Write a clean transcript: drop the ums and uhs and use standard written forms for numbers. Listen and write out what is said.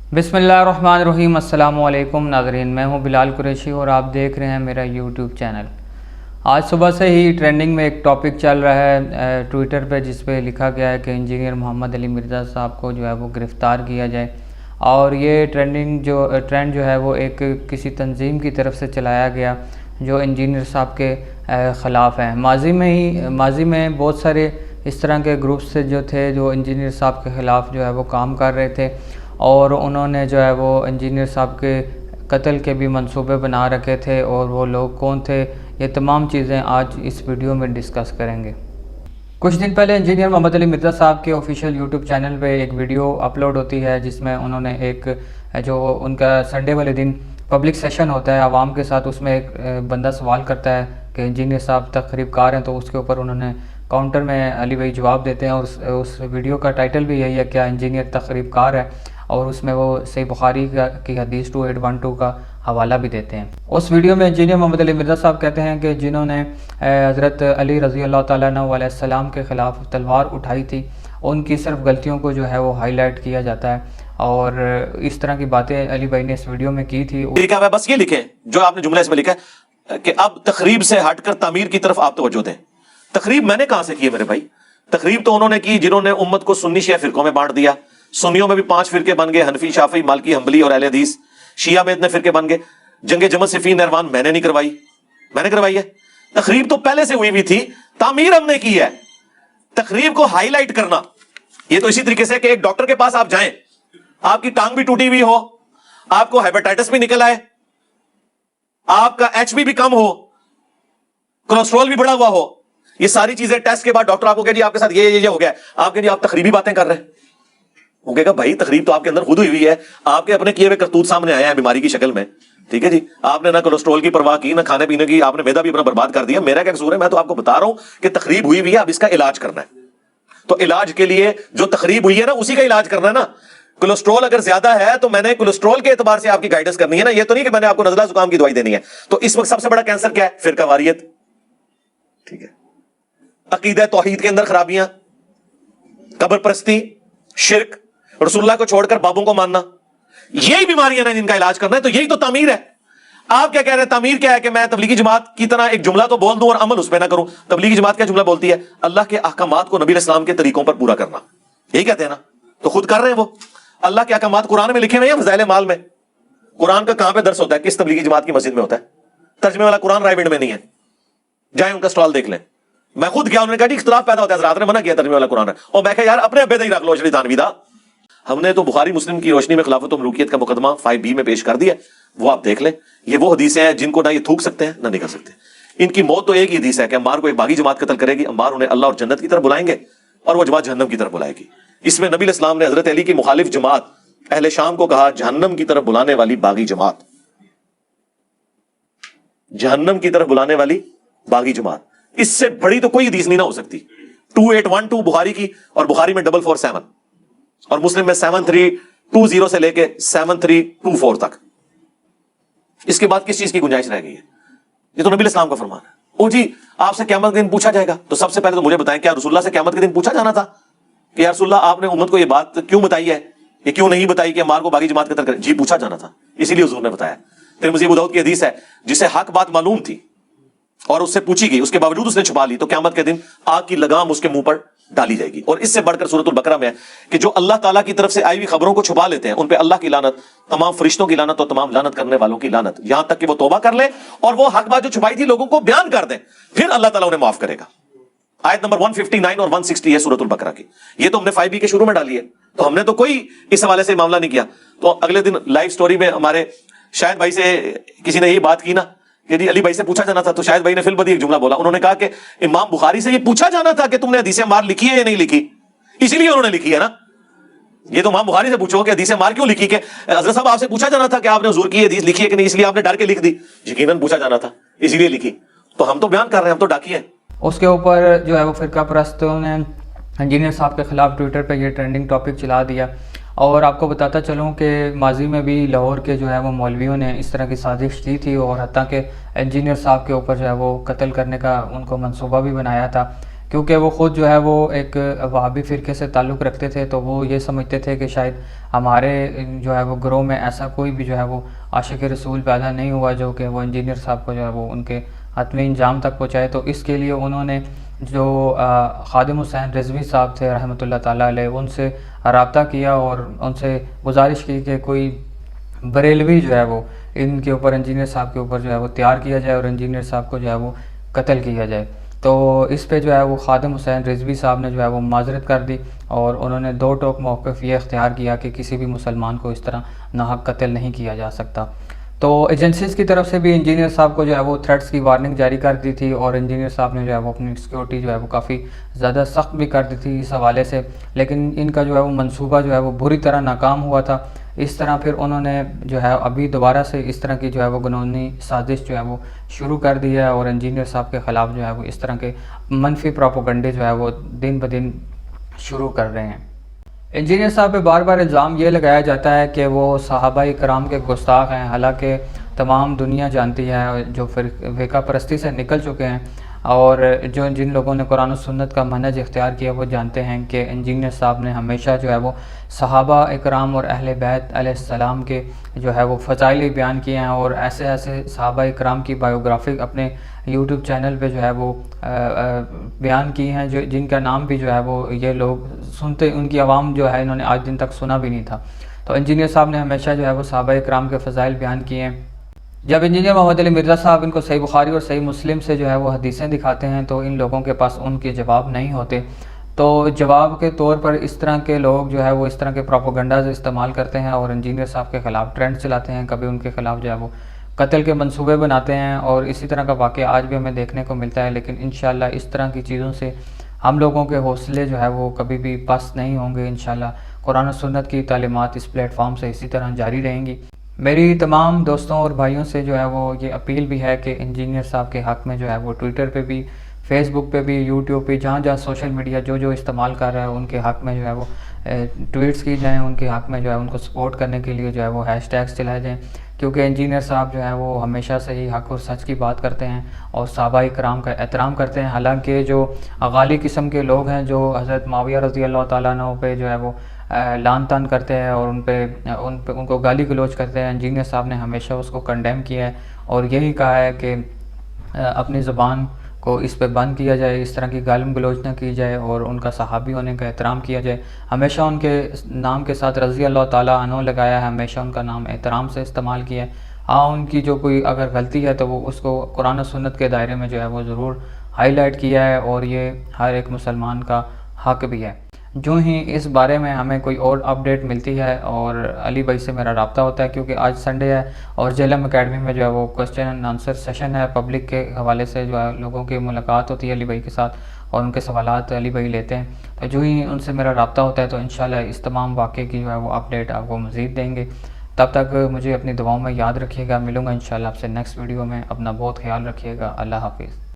बिस्मिल्लाहिर्रहमानिर्रहीम। अस्सलामु अलैकुम नाज़रीन, मैं हूं बिलाल कुरैशी और आप देख रहे हैं मेरा यूट्यूब चैनल। आज सुबह से ही ट्रेंडिंग में एक टॉपिक चल रहा है ट्विटर पे, जिस पे लिखा गया है कि इंजीनियर मोहम्मद अली मिर्ज़ा साहब को जो है वो गिरफ़्तार किया जाए। और ये ट्रेंड जो है वो एक किसी तंजीम की तरफ से चलाया गया जो इंजीनियर साहब के ख़िलाफ़ है। माजी में बहुत सारे इस तरह के ग्रुप्स से जो थे जो इंजीनियर साहब के ख़िलाफ़ जो है वो काम कर रहे थे और उन्होंने जो है वो इंजीनियर साहब के कत्ल के भी मंसूबे बना रखे थे। और वो लोग कौन थे, ये तमाम चीज़ें आज इस वीडियो में डिस्कस करेंगे। कुछ दिन पहले इंजीनियर मोहम्मद अली मिर्ज़ा साहब के ऑफिशियल यूट्यूब चैनल पे एक वीडियो अपलोड होती है जिसमें उन्होंने एक जो उनका संडे वाले दिन पब्लिक सेशन होता है आवाम के साथ, उसमें एक बंदा सवाल करता है कि इंजीनियर साहब तकरीबकार हैं, तो उसके ऊपर उन्होंने काउंटर में अली भाई जवाब देते हैं। और उस वीडियो का टाइटल भी यही है, क्या इंजीनियर तकरीबकार है, और उसमें वो सही बुखारी की हदीस 2812 का हवाला भी देते हैं। उस वीडियो में इंजीनियर मोहम्मद अली मिर्ज़ा साहब कहते हैं कि जिन्होंने हज़रत अली रज़ी अल्लाह ताला अन्हु अलैहिस्सलाम के ख़िलाफ़ तलवार उठाई थी, उनकी सिर्फ गलतियों को जो है वो हाईलाइट किया जाता है। और इस तरह की बातें अली भाई ने इस वीडियो में की थी। लिखा है बस ये लिखे जो आपने जुमला इसमें लिखा है कि अब तकरीब से हटकर तामीर की तरफ आप तवज्जो दें। तकरीब मैंने कहां से की है मेरे भाई? तकरीब तो उन्होंने की जिन्होंने उम्मत को सुन्नी शिया फिरकों में बांट दिया। सुन्नियों में भी 5 फिरके बन गए, हनफी, शाफी, मालकी, हम्बली और अहले हदीस। शिया में इतने फिरके बन गए। जंगे जमल सिफीन नरवान मैंने नहीं करवाई, मैंने करवाई है। तकरीब तो पहले से हुई भी थी, तामीर हमने की है। तकरीब को हाईलाइट करना ये तो इसी तरीके से कि एक डॉक्टर के पास आप जाएं, आपकी टांग भी टूटी हुई हो, आपको हेपेटाइटिस भी निकल आए, आपका एचबी भी कम हो, कोलेस्ट्रॉल भी बढ़ा हुआ हो, ये सारी चीजें टेस्ट के बाद डॉक्टर आपको कहे जी आपके साथ ये हो गया, आप कहे जी आप तकरीबी बातें कर रहे हैं। वो कहेगा भाई तकरीब तो आपके अंदर खुद हुई है, आपके अपने किए हुए करतूत सामने आया है बीमारी की शक्ल में। ठीक है जी, आपने ना कोलेस्ट्रॉल की परवाह की, ना खाने पीने की, आपने मैदा भी अपना बर्बाद कर दिया। मेरा क्या कसूर है? मैं तो आपको बता रहा हूं कि तकरीब हुई हुई है, अब इसका इलाज करना है। तो इलाज के लिए जो तकरीब हुई है ना उसी का इलाज करना है ना। कोलेस्ट्रॉल अगर ज्यादा है तो मैंने कोलेस्ट्रॉल के एतबार से आपकी गाइडेंस करनी है ना, ये तो नहीं कि मैंने आपको नजला जुकाम की दवाई देनी है। तो इस वक्त सबसे बड़ा कैंसर क्या है? फिरका वारियत। ठीक है, अकीदा तौहीद के अंदर खराबियां, कब्र परस्ती, शिर्क, रसूलुल्लाह को छोड़कर बाबों को मानना, यही बीमारियां हैं जिनका इलाज करना है। तो यही तो तामीर है। आप क्या कह रहे हैं? तामीर क्या है कि मैं तबलीगी जमात की तरह एक जुमला तो बोल दूं और अमल उस पर ना करूं। तबलीगी जमात क्या जुमला बोलती है? अल्लाह के अहकामात को नबी अलैहिस्सलाम के तरीकों पर पूरा करना, यही कहते हैं ना। तो खुद कर रहे हैं वो। अल्लाह के अहकामात कुरान में लिखे हुए हैं, फज़ाइल माल में। कुरान का कहां पे दर्स होता है? किस तबलीगी जमात की मस्जिद में होता है? तर्जमे वाला कुरान रायविंड में नहीं है, जाए उनका स्टॉल देख लें। मैं खुद गया, उन्होंने कहा इख्तिलाफ पैदा होता है, हज़रात ने मना किया तर्जमे वाला कुरान है। और मैं कहा यार अपने अब्बे ही रख लो अशरी तानवीदा। हमने तो बुखारी मुस्लिम की रोशनी में खिलाफत व मलूकियत का मुकदमा 5B में पेश कर दिया, वो आप देख लें। ये वो हदीसें हैं जिनको ना ये थूक सकते हैं ना निकल सकते। इनकी मौत तो एक ही हदीस है कि अम्मार को एक बागी जमात कत्ल करेगी, अम्मार उन्हें अल्लाह और जन्नत की तरफ बुलाएंगे और वो जमात जहन्नम की तरफ बुलाएगी। इसमें नबी अलैहिस्सलाम ने हजरत अली की मुखालिफ जमात अहले शाम को कहा जहन्नम की तरफ बुलाने वाली बागी जमात, जहन्नम की तरफ बुलाने वाली बागी जमात। इससे बड़ी तो कोई हदीस नहीं ना हो सकती। 2812 बुखारी की, और बुखारी में 447 और मुस्लिम में 7320 से लेके 7324 तक। इसके बाद किस चीज की गुंजाइश रह गई है? ये तो नबी अलैहिस्सलाम का फरमान है। ओ जी आपसे क़यामत के दिन पूछा जाएगा, तो सबसे पहले तो मुझे बताएं, क्या रसूलुल्लाह से क़यामत के दिन पूछा जाना था कि या रसूलुल्लाह आपने उम्मत को ये बात क्यों बताई है, ये क्यों नहीं बताई कि अम्मार को बागी जमात कत्ल करें? जी पूछा जाना था, इसीलिए हुजूर ने बताया। तिरमिज़ी अबू दाऊद की हदीस है, जिसे हक बात मालूम थी और उससे पूछी गई, उसके बावजूद उसने छुपा ली, तो क़यामत के दिन आग की लगाम उसके मुंह पर डाली जाएगी। और इससे बढ़कर सूरतुल बकरा में है कि जो अल्लाह ताला की तरफ से आई हुई खबरों को छुपा लेते हैं, उन पे अल्लाह की लानत, तमाम फरिश्तों की लानत और तमाम लानत करने वालों की लानत, यहां तक कि वो तौबा कर ले और वो हक बात जो छुपाई थी लोगों को बयान कर दें, फिर अल्लाह ताला उन्हें माफ करेगा। आयत नंबर 159 और 160 है सूरतुल बकरा की। ये तो हमने 5B के शुरू में डाली है, तो हमने तो कोई इस हवाले से मामला नहीं किया। तो अगले दिन लाइव स्टोरी में हमारे शायद भाई से किसी ने ये बात की ना कि जी अली भाई से पूछा जाना था, तो शायद भाई ने फिल बदी एक जुमला बोला। उन्होंने कहा कि इमाम बुखारी से ये पूछा जाना था कि तुमने हदीस मार लिखी है या नहीं लिखी, इसीलिए उन्होंने लिखी है ना। ये तो इमाम बुखारी से पूछो कि हदीस मार क्यों लिखी, कि हज़रत साहब आपसे पूछा जाना था कि आपने हुजूर की हदीस लिखी है कि नहीं, इसलिए आपने डर के लिख दी। यकीनन पूछा जाना था, इसीलिए लिखी। तो हम तो बयान कर रहे हैं, हम तो डाकी हैं। उसके ऊपर जो है वो फिरका परस्तों ने इंजीनियर साहब के ख़िलाफ़ ट्विटर पे ये ट्रेंडिंग टॉपिक चला दिया। और आपको बताता चलूँ कि माजी में भी लाहौर के जो है वो मौलवियों ने इस तरह की साजिश की थी और हत्ता कि इंजीनियर साहब के ऊपर जो है वो कत्ल करने का उनको मंसूबा भी बनाया था। کیونکہ وہ خود جو ہے وہ ایک وہابی فرقے سے تعلق رکھتے تھے، تو وہ یہ سمجھتے تھے کہ شاید ہمارے جو ہے وہ گروہ میں ایسا کوئی بھی جو ہے وہ عاشق رسول پیدا نہیں ہوا جو کہ وہ انجینئر صاحب کو جو ہے وہ ان کے حتمی انجام تک پہنچائے۔ تو اس کے لیے انہوں نے جو خادم حسین رضوی صاحب تھے رحمۃ اللہ تعالیٰ علیہ، ان سے رابطہ کیا اور ان سے گزارش کی کہ کوئی بریلوی جو ہے وہ ان کے اوپر، انجینئر صاحب کے اوپر جو ہے وہ تیار کیا جائے اور انجینئر صاحب کو جو ہے وہ قتل کیا جائے۔ تو اس پہ جو ہے وہ خادم حسین رضوی صاحب نے جو ہے وہ معذرت کر دی اور انہوں نے دو ٹوک موقف یہ اختیار کیا کہ کسی بھی مسلمان کو اس طرح ناحق قتل نہیں کیا جا سکتا۔ تو ایجنسیز کی طرف سے بھی انجینئر صاحب کو جو ہے وہ تھریٹس کی وارننگ جاری کر دی تھی اور انجینئر صاحب نے جو ہے وہ اپنی سیکیورٹی جو ہے وہ کافی زیادہ سخت بھی کر دی تھی اس حوالے سے، لیکن ان کا جو ہے وہ منصوبہ جو ہے وہ بری طرح ناکام ہوا تھا۔ اس طرح پھر انہوں نے جو ہے ابھی دوبارہ سے اس طرح کی جو ہے وہ گنونی سازش جو ہے وہ شروع کر دی ہے اور انجینئر صاحب کے خلاف جو ہے وہ اس طرح کے منفی پروپیگنڈے جو ہے وہ دن بدن شروع کر رہے ہیں۔ انجینئر صاحب پہ بار بار الزام یہ لگایا جاتا ہے کہ وہ صحابہ کرام کے گستاخ ہیں، حالانکہ تمام دنیا جانتی ہے جو فرقہ پرستی سے نکل چکے ہیں اور جن لوگوں نے قرآن و سنت کا منہج اختیار کیا وہ جانتے ہیں کہ انجینئر صاحب نے ہمیشہ جو ہے وہ صحابہ اکرام اور اہل بیت علیہ السلام کے جو ہے وہ فضائل بیان کیے ہیں اور ایسے ایسے صحابہ اکرام کی بایوگرافی اپنے یوٹیوب چینل پہ جو ہے وہ بیان کی ہیں، جن کا نام بھی جو ہے وہ یہ لوگ سنتے، ان کی عوام جو ہے انہوں نے آج دن تک سنا بھی نہیں تھا۔ تو انجینئر صاحب نے ہمیشہ جو ہے وہ صحابہ اکرام کے فضائل بیان کیے ہیں۔ جب انجینئر محمد علی مرزا صاحب ان کو صحیح بخاری اور صحیح مسلم سے جو ہے وہ حدیثیں دکھاتے ہیں تو ان لوگوں کے پاس ان کے جواب نہیں ہوتے، تو جواب کے طور پر اس طرح کے لوگ جو ہے وہ اس طرح کے پروپیگنڈاز استعمال کرتے ہیں اور انجینئر صاحب کے خلاف ٹرینڈ چلاتے ہیں، کبھی ان کے خلاف جو ہے وہ قتل کے منصوبے بناتے ہیں اور اسی طرح کا واقعہ آج بھی ہمیں دیکھنے کو ملتا ہے۔ لیکن انشاءاللہ اس طرح کی چیزوں سے ہم لوگوں کے حوصلے جو ہے وہ کبھی بھی پست نہیں ہوں گے۔ انشاءاللہ قرآن و سنت کی تعلیمات اس پلیٹ فارم سے اسی طرح جاری رہیں گی۔ میری تمام دوستوں اور بھائیوں سے جو ہے وہ یہ اپیل بھی ہے کہ انجینئر صاحب کے حق میں جو ہے وہ ٹویٹر پہ بھی، فیس بک پہ بھی، یوٹیوب پہ، جہاں جہاں سوشل میڈیا جو استعمال کر رہا ہے ان کے حق میں جو ہے وہ ٹویٹس کی جائیں، ان کے حق میں جو ہے ان کو سپورٹ کرنے کے لیے جو ہے وہ ہیش ٹیگس چلائے جائیں، کیونکہ انجینئر صاحب جو ہے وہ ہمیشہ سے ہی حق اور سچ کی بات کرتے ہیں اور صحابہ کرام کا احترام کرتے ہیں۔ حالانکہ جو غالی قسم کے لوگ ہیں جو حضرت معاویہ رضی اللہ تعالیٰ عنہ پہ جو ہے وہ لعن طعن کرتے ہیں اور ان کو گالی گلوچ کرتے ہیں، انجینئر صاحب نے ہمیشہ اس کو کنڈیم کیا ہے اور یہی کہا ہے کہ اپنی زبان کو اس پہ بند کیا جائے، اس طرح کی گالم گلوچ نہ کی جائے اور ان کا صحابی ہونے کا احترام کیا جائے۔ ہمیشہ ان کے نام کے ساتھ رضی اللہ تعالیٰ عنہ لگایا ہے، ہمیشہ ان کا نام احترام سے استعمال کیا ہے۔ ہاں ان کی جو کوئی اگر غلطی ہے تو وہ اس کو قرآن و سنت کے دائرے میں جو ہے وہ ضرور ہائی لائٹ کیا ہے اور یہ ہر ایک مسلمان کا حق بھی ہے۔ جو ہی اس بارے میں ہمیں کوئی اور اپڈیٹ ملتی ہے اور علی بھائی سے میرا رابطہ ہوتا ہے، کیونکہ آج سنڈے ہے اور جیلم اکیڈمی میں جو ہے وہ کوسچن اینڈ آنسر سیشن ہے، پبلک کے حوالے سے جو ہے لوگوں کی ملاقات ہوتی ہے علی بھائی کے ساتھ اور ان کے سوالات علی بھائی لیتے ہیں۔ تو جو ہی ان سے میرا رابطہ ہوتا ہے تو انشاءاللہ اس تمام واقعے کی جو ہے وہ اپڈیٹ آپ کو مزید دیں گے۔ تب تک مجھے اپنی دعاؤں میں یاد رکھیے گا، ملوں گا انشاءاللہ آپ سے نیکسٹ ویڈیو میں۔ اپنا بہت خیال رکھیے گا، اللہ حافظ۔